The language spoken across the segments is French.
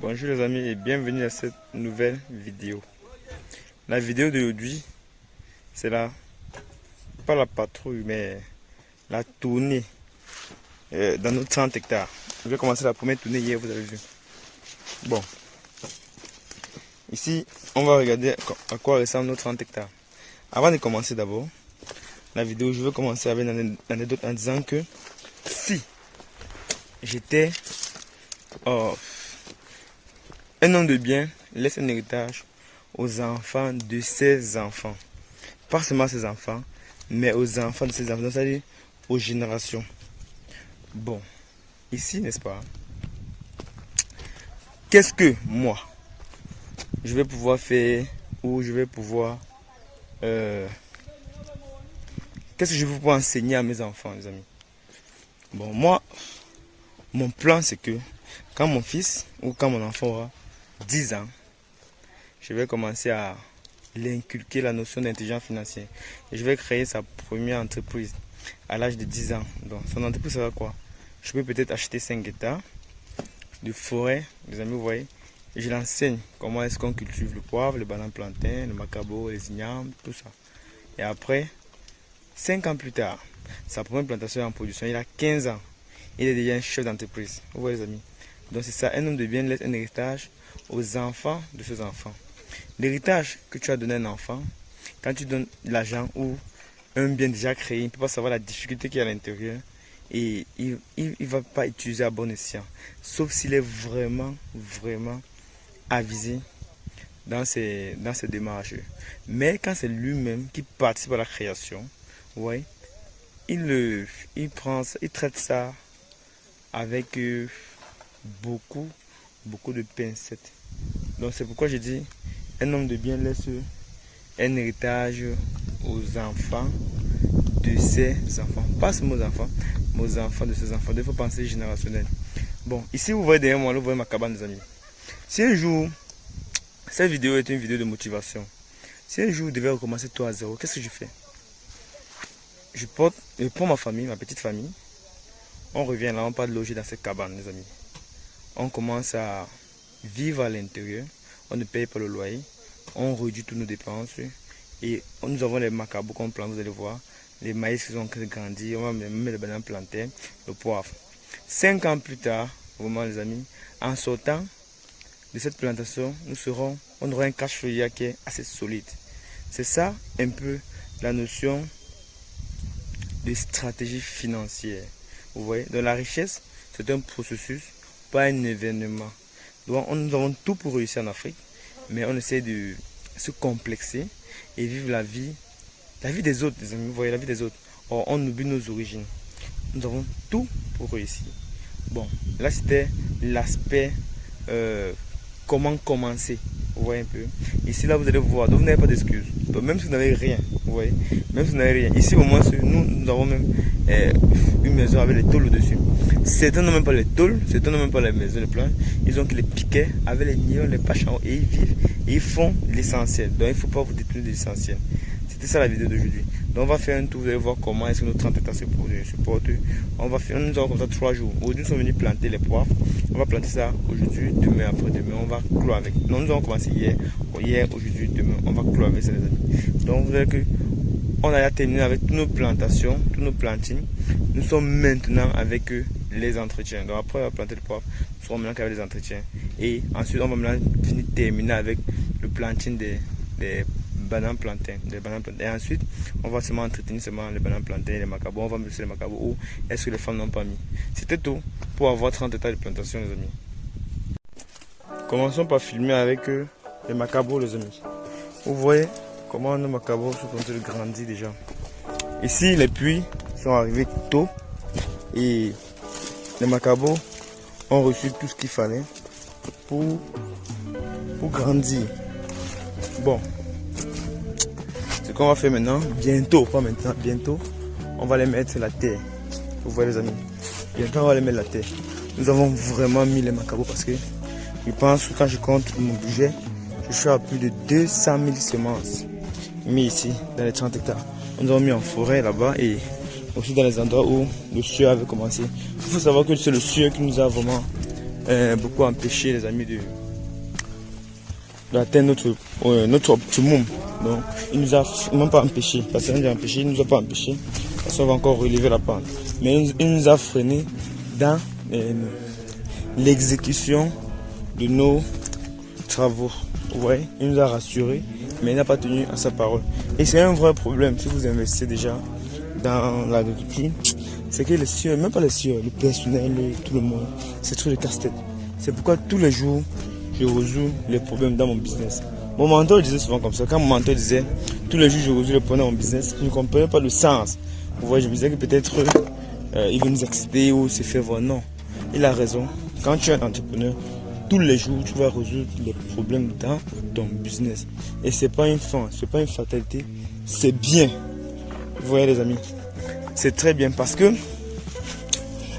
Bonjour les amis et bienvenue à cette nouvelle vidéo. La vidéo d'aujourd'hui, c'est pas la patrouille, mais la tournée dans nos 30 hectares. Je vais commencer la première tournée hier, vous avez vu. Bon, ici, on va regarder à quoi ressemblent nos 30 hectares. Avant de commencer d'abord la vidéo, je vais commencer avec une anecdote en disant que si j'étais un homme de bien, laisse un héritage aux enfants de ses enfants. Pas seulement ses enfants, mais aux enfants de ses enfants, c'est-à-dire aux générations. Bon, ici, n'est-ce pas? Qu'est-ce que moi, je vais pouvoir faire ou je vais pouvoir... qu'est-ce que je vais pouvoir enseigner à mes enfants, les amis? Bon, moi, mon plan, c'est que quand mon fils ou quand mon enfant aura 10 ans, je vais commencer à l'inculquer la notion d'intelligence financière. Et je vais créer sa première entreprise à l'âge de 10 ans. Donc, son entreprise sera quoi? Je peux peut-être acheter 5 hectares de forêt, les amis, vous voyez. Et je l'enseigne comment est-ce qu'on cultive le poivre, le banane plantain, le macabo, les ignames, tout ça. Et après, 5 ans plus tard, sa première plantation est en production. Il a 15 ans. Il est déjà un chef d'entreprise. Vous voyez les amis. Donc c'est ça, un homme de bien laisse un héritage aux enfants de ses enfants. L'héritage que tu as donné à un enfant, quand tu donnes de l'argent ou un bien déjà créé, il ne peut pas savoir la difficulté qu'il y a à l'intérieur et il ne va pas utiliser à bon escient. Sauf s'il est vraiment avisé dans ses démarches. Mais quand c'est lui-même qui participe à la création, ouais, il traite ça avec beaucoup de pincettes. Donc c'est pourquoi je dis un homme de bien laisse un héritage aux enfants de ses enfants. Pas seulement aux enfants, mais aux enfants de ses enfants. Il faut penser générationnel. Bon, ici vous voyez derrière moi, vous voyez ma cabane, les amis. Si un jour, cette vidéo est une vidéo de motivation. Si un jour vous devez recommencer tout à zéro, qu'est-ce que je fais? Je prends ma famille, ma petite famille. On revient là, on part loger dans cette cabane, les amis. On commence à vivre à l'intérieur. On ne paye pas le loyer. On réduit toutes nos dépenses. Et nous avons les macabos qu'on plante, vous allez voir. Les maïs qui ont grandi. On va mettre les bananes plantains, le poivre. 5 ans plus tard, vraiment les amis, en sortant de cette plantation, on aura un cash flow qui est assez solide. C'est ça un peu la notion de stratégie financière. Vous voyez, dans la richesse, c'est un processus, pas un événement. Donc, nous avons tout pour réussir en Afrique, mais on essaie de se complexer et vivre la vie des autres, les amis. Vous voyez, la vie des autres. Or, on oublie nos origines. Nous avons tout pour réussir. Bon, là, c'était l'aspect comment commencer. Vous voyez un peu. Ici, là, vous allez voir. Donc, vous n'avez pas d'excuses. Donc, même si vous n'avez rien, vous voyez, même si vous n'avez rien. Ici, au moins, nous avons même une maison avec les tôles au-dessus. Certains n'ont même pas les tôles, certains n'ont même pas les maisons, les plans. Ils ont que les piquets avec les nions, les bâches en haut. Et ils vivent et ils font l'essentiel. Donc, il ne faut pas vous détenir de l'essentiel. C'était ça la vidéo d'aujourd'hui. Donc, on va faire un tour. Vous allez voir comment est-ce que nos 30 hectares se portent. Nous avons comme ça 3 jours. Aujourd'hui, nous sommes venus planter les poivres. On va planter ça aujourd'hui, demain, après-demain. On va clore avec. Donc, nous avons commencé hier, aujourd'hui, demain. On va clore avec ça, les amis. Donc, vous verrez que on a terminé avec toutes nos plantations, tous nos plantings. Nous sommes maintenant avec les entretiens. Donc, après, on va planter le poivre. Nous serons maintenant avec les entretiens. Et ensuite, on va maintenant terminer avec le planting des bananes plantains. Et ensuite, on va seulement entretenir les bananes plantains et les macabos. On va mettre les macabos où est-ce que les femmes n'ont pas mis. C'était tout pour avoir 30 hectares de plantation, les amis. Commençons par filmer avec les macabos, les amis. Vous voyez comment nos macabos sont en train de grandir déjà. Ici, les puits sont arrivés tôt et les macabos ont reçu tout ce qu'il fallait pour grandir. Bon, ce qu'on va faire maintenant, bientôt, pas maintenant, bientôt, on va les mettre sur la terre. Vous voyez les amis, bientôt on va les mettre sur la terre. Nous avons vraiment mis les macabos parce que je pense que quand je compte mon budget, je suis à plus de 200 000 semences mis ici dans les 30 hectares. Nous avons mis en forêt là-bas et aussi dans les endroits où le sueur avait commencé. Il faut savoir que c'est le sueur qui nous a vraiment beaucoup empêché les amis d'atteindre notre optimum. Donc il nous a même pas empêché, parce qu'il nous a empêché, il nous a pas empêché, parce qu'on va encore relever la pente. Mais il nous a freiné dans l'exécution de nos travaux. Ouais, il nous a rassuré, mais il n'a pas tenu à sa parole. Et c'est un vrai problème si vous investissez déjà dans l'agriculture. C'est que les sieurs, même pas les sieurs, le personnel, tout le monde, c'est trop de casse-tête. C'est pourquoi tous les jours, je résous les problèmes dans mon business. Mon mentor disait souvent comme ça. Quand mon mentor disait tous les jours je résous les problèmes dans mon business, je ne comprenais pas le sens. Vous voyez, je me disais que peut-être il veut nous exciter ou se faire voir. Non, il a raison. Quand tu es un entrepreneur, tous les jours tu vas résoudre les problèmes dans ton business. Et c'est pas une fin, c'est pas une fatalité, c'est bien. Vous voyez les amis, c'est très bien parce que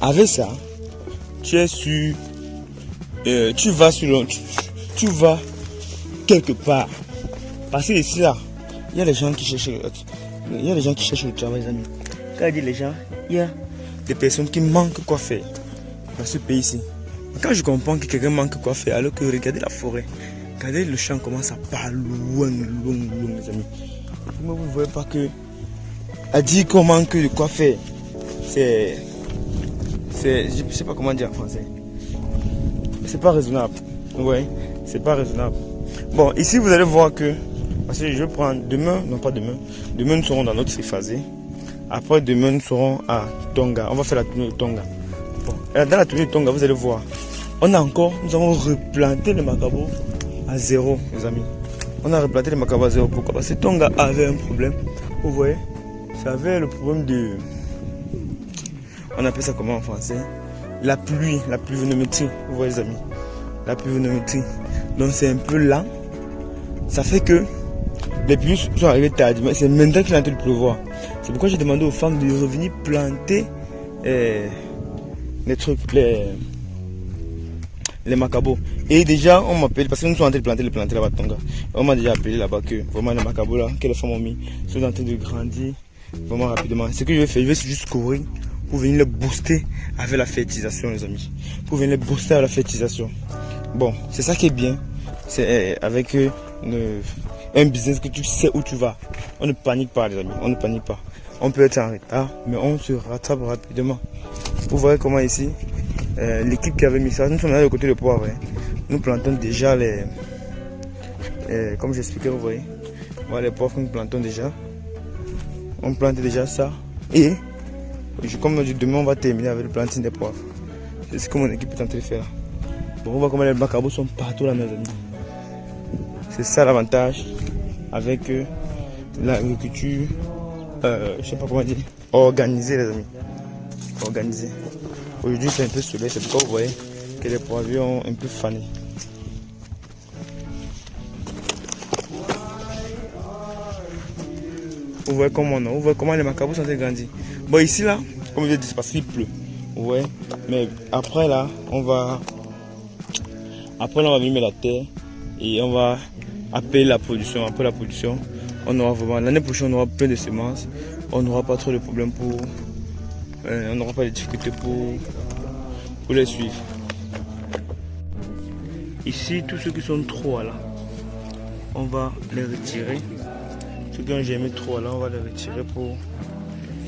avec ça, tu es sûr, tu vas quelque part. Parce que ici là, il y a des gens qui cherchent, le travail, les amis. Quand je dis les gens, il y a des personnes qui manquent quoi faire dans ce pays-ci. Quand je comprends que quelqu'un manque quoi faire, alors que regardez la forêt, regardez le champ commence à part loin, les amis. Mais vous ne voyez pas que à dire qu'on manque de quoi faire, je ne sais pas comment dire en français. C'est pas raisonnable. Ouais, c'est pas raisonnable. Bon, ici vous allez voir que, parce que je prends demain, non pas demain, demain nous serons dans notre phasé. Après demain nous serons à Tonga. On va faire la tournée de Tonga. Bon, et dans la tournée de Tonga, vous allez voir, nous avons replanté le macabo à zéro, les amis. On a replanté le macabo à zéro. Pourquoi? Parce que Tonga avait un problème. Vous voyez, ça avait le problème de, on appelle ça comment en français? La pluviométrie. Vous voyez les amis, la pluviométrie. Donc c'est un peu lent. Ça fait que les pluies sont arrivées tardivement. C'est maintenant qu'il est en train de pleuvoir. C'est pourquoi j'ai demandé aux femmes de revenir planter les trucs, les macabos. Et déjà on m'appelle, parce que nous sommes en train de planter là-bas Tonga. On m'a déjà appelé là-bas que vraiment les macabos là, que les femmes ont mis, sont en train de grandir vraiment rapidement. Ce que je vais faire, je vais juste courir pour venir les booster avec la fertilisation, les amis. Pour venir les booster avec la fertilisation. Bon, c'est ça qui est bien. C'est avec un business que tu sais où tu vas. On ne panique pas, les amis. On ne panique pas. On peut être en retard, mais on se rattrape rapidement. Vous voyez comment ici, l'équipe qui avait mis ça, nous sommes allés du côté de poivre. Nous plantons déjà les... comme j'expliquais, vous voyez. Voilà les poivres que nous plantons déjà. On plante déjà ça. Et, comme on dit, demain on va terminer avec le planting des poivres. C'est ce que mon équipe est en train de faire là. Bon, on voit comment les macabos sont partout là, mes amis. C'est ça l'avantage avec l'agriculture, je sais pas comment dire, organisée, les amis. Organisée. Aujourd'hui c'est un peu soleil, c'est pourquoi vous voyez que les poivriers ont un peu fané. Vous voyez comment les macabos sont en train de grandir. Bon, ici là, comme je l'ai dit, c'est parce qu'il pleut. Vous voyez, mais après là, on va venir la terre et on va appeler la production. Après la production, on aura vraiment, l'année prochaine on aura plein de semences. On n'aura pas trop de problèmes on n'aura pas de difficultés pour les suivre. Ici, tous ceux qui sont trop là, on va les retirer. Ceux qui ont germé trop là, on va les retirer pour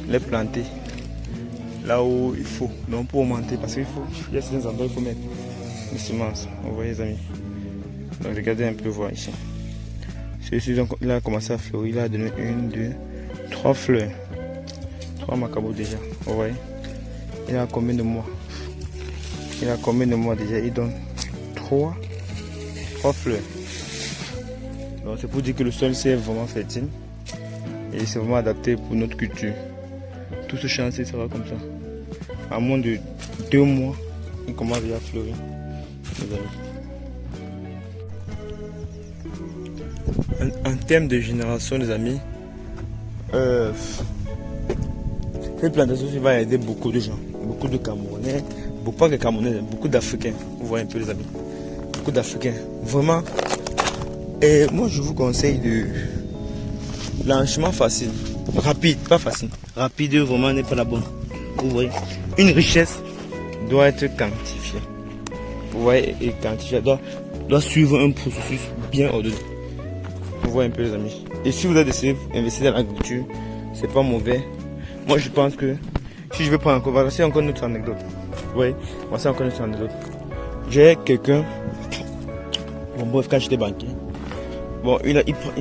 les planter là où il faut. Donc pour augmenter, parce qu'il y a certains endroits où il faut mettre les semences. Vous voyez les amis. Donc regardez un peu voir ici. Celui-ci il a commencé à fleurir, il a donné 1, 2, 3 fleurs. 3 macabos déjà. Vous voyez. Il a combien de mois? Il a combien de mois déjà? Il donne 3 fleurs. Donc c'est pour dire que le sol c'est vraiment fertile. Et c'est vraiment adapté pour notre culture. Tout ce champ sera comme ça. À moins de 2 mois, il commence déjà à fleurir. En termes de génération, les amis, cette plantation va aider beaucoup de gens, beaucoup de Camerounais, pas que Camerounais, beaucoup d'Africains. Vous voyez un peu les amis, beaucoup d'Africains. Vraiment, et moi je vous conseille de l'enrichissement facile, rapide, pas facile. Rapide vraiment n'est pas la bonne. Vous voyez, une richesse doit être quantifiée. vous voyez, et quantifier, doit suivre un processus bien ordonné. Vous voyez un peu les amis. Et si vous avez décidé d'investir dans l'agriculture, c'est pas mauvais. Moi je pense que si je vais prendre encore, voici encore une autre anecdote. Oui, voici encore une autre anecdote. J'ai quelqu'un, bon bref, quand j'étais banquier, bon, il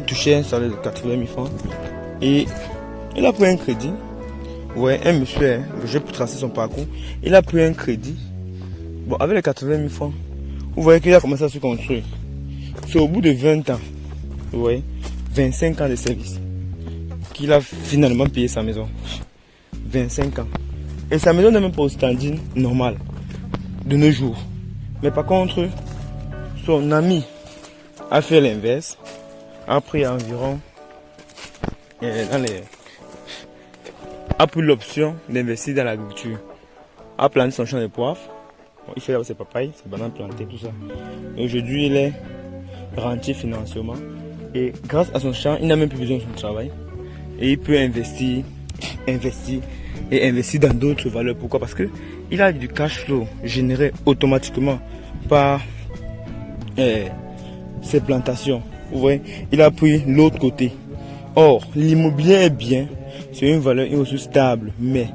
touchait un salaire de 80 000 francs et il a pris un crédit. Ouais, un monsieur, j'ai pu tracer son parcours, il a pris un crédit. Bon, avec les 80 000 francs, vous voyez qu'il a commencé à se construire. C'est au bout de 20 ans, vous voyez, 25 ans de service, qu'il a finalement payé sa maison. 25 ans. Et sa maison n'est même pas au standing normal de nos jours. Mais par contre, son ami a fait l'inverse, a pris environ a pris l'option d'investir dans l'agriculture, a planté son champ de poivre. Bon, il fait là ses papayes, ses bananes plantées, tout ça. Et aujourd'hui, il est rentier financièrement. Et grâce à son champ, il n'a même plus besoin de son travail. Et il peut investir dans d'autres valeurs. Pourquoi? Parce que il a du cash flow généré automatiquement par ses plantations. Vous voyez, il a pris l'autre côté. Or, l'immobilier est bien, c'est une valeur aussi stable, mais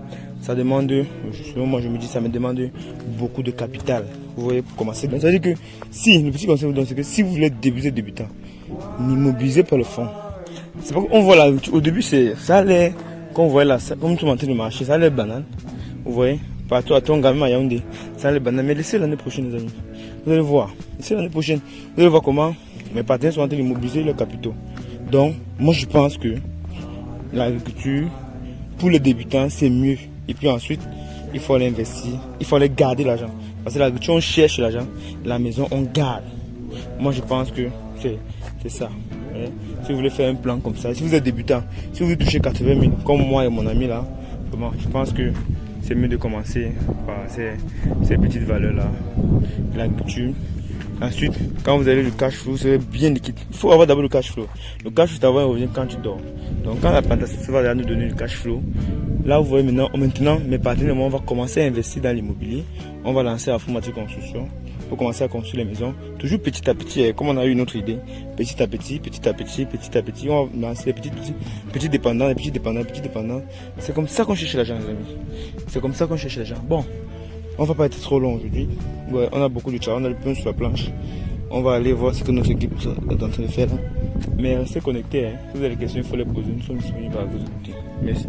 ça demande, justement, moi je me dis, ça me demande beaucoup de capital. Vous voyez, pour commencer. Donc, ça veut dire que si, le petit conseil vous donne, c'est que si vous voulez débutant, n'immobilisez pas le fonds. C'est pas qu'on voit là, au début, ça allait, quand on voit là, comme tout le monde le marché, ça allait banane. Vous voyez, partout à Tonga, même à Yaoundé, ça allait banane. Mais laissez l'année prochaine, les amis. Vous allez voir. Laissez l'année prochaine. Vous allez voir comment mes partenaires sont en train d'immobiliser leurs capitaux. Donc, moi je pense que l'agriculture, pour les débutants, c'est mieux. Et puis ensuite, il faut l'investir, il faut aller garder l'argent. Parce que l'agriculture, on cherche l'argent, la maison, on garde. Moi je pense que c'est ça. Si vous voulez faire un plan comme ça, si vous êtes débutant, si vous touchez 80 000, comme moi et mon ami là, je pense que c'est mieux de commencer par ces petites valeurs-là, l'agriculture. Ensuite, quand vous avez le cash flow, c'est bien liquide. Il faut avoir d'abord le cash flow. Le cash flow, c'est avoir un revenu quand tu dors. Donc, quand la plantation va nous donner le cash flow, là, vous voyez maintenant, mes partenaires, on va commencer à investir dans l'immobilier. On va lancer la formature construction pour commencer à construire les maisons. Toujours petit à petit, comme on a eu une autre idée. Petit à petit, on va lancer les petits dépendants. C'est comme ça qu'on cherche l'argent, les amis. C'est comme ça qu'on cherche l'argent. Bon. On va pas être trop long aujourd'hui. Ouais, on a beaucoup de travail, on a le pain sur la planche. On va aller voir ce que notre équipe est en train de faire. Mais restez connectés. Hein. Si vous avez des questions, il faut les poser. Nous sommes disponibles à vous écouter. Merci.